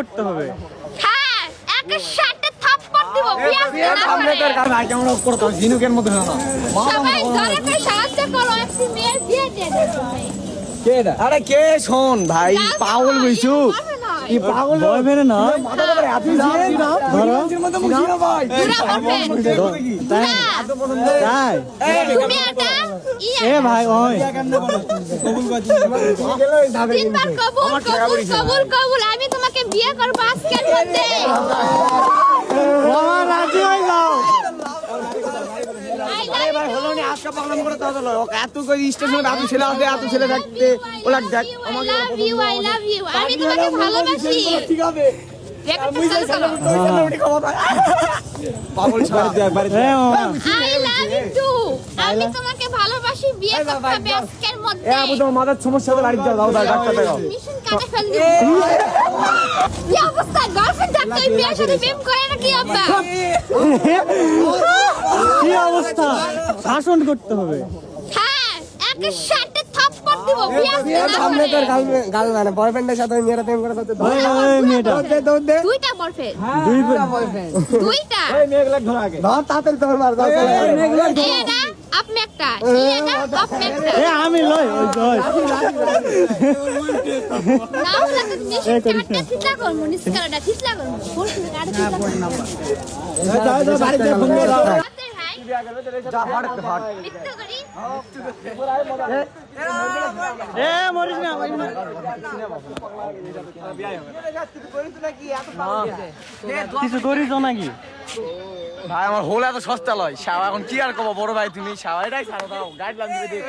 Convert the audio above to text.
করতে হবে। হ্যাঁ, একটা শার্টে থাপ্পড় দিব বিয়াস না ভাই কেমন করতে হবে ঝিনুকের মধ্যে না সবাই ধরে করে সাহায্য করো একটি মেয়ের বিয়ে দিয়ে দেবো কে এটা? আরে কে শোন ভাই পাগল হইছু কি পাগল বয়ফ্রেন্ড না মাথা তো এত জিনে না ধরো এর মধ্যে মুখি না ভাই তাই তাই তুমি এটা এ ভাই ওই তিনবার কবুল কবুল কবুল কবুল আমি তোমাকে বিয়ে করব আজকের মধ্যে বাবা রাজি হই যাও। আই ভাই হলো না আজকে পাগলাম করে তা হলো ও এত কই স্টেশনে এত ছেলে আছে এত ছেলে থাকতে ওলা দেখ আমাকে আই লাভ ইউ আমি তোমাকে ভালোবাসি ঠিক হবে রেকর্ড চালু করো পাগল ছাড়া দে একবার এ মামা আই লাভ ইউ টু আমি তোমাকে ভালোবাসি বিয়ে করতে হবে আজকের মধ্যে এ আবু তোমার মাথার সমস্যা তো বাড়ি যাও দাও ডাক্তার দেখাও মিশন কাটে ফেল দিব কি অবস্থা গার্লফ্রেন্ড ডাক্তার বিয়ের সাথে প্রেম করে না কি আব্বা কি অবস্থা শাসন করতে হবে। হ্যাঁ একটা শার্টে থাপ্পড় দিব বিয়াস সামনে তোর গাল মানে বয়ফ্রেন্ডের সাথে মেয়েরা প্রেম করে সাথে ওই ওই মেয়েটা দৌড় দে দুইটা বয়ফ্রেন্ড দুই দুইটা এই মেয়েগুলা ধর আগে ধর তাড়াতাড়ি তোর মার দাও এই না আপনি একটা এই না আপনি একটা এ আমি লই ওই লই নাও লাগতে নিশ্চয় কাটতে ঠিকলা করব নিষ্কারটা ঠিকলা করব ফোন করে কাটতে ঠিকলা করব যাও যাও বাড়িতে ফোন দাও রাতের ভাই যা ফাট ফাট মিথ্যা করি এ মরিস না মরিস না কিছু করিস নাকি ভাই আমার হোল এত সস্তা লয় শাওয়া এখন কি আর কব বড় ভাই তুমি শাওয়া এটাই ছাড়ো দাও গাইডলাইন দিবে দেখ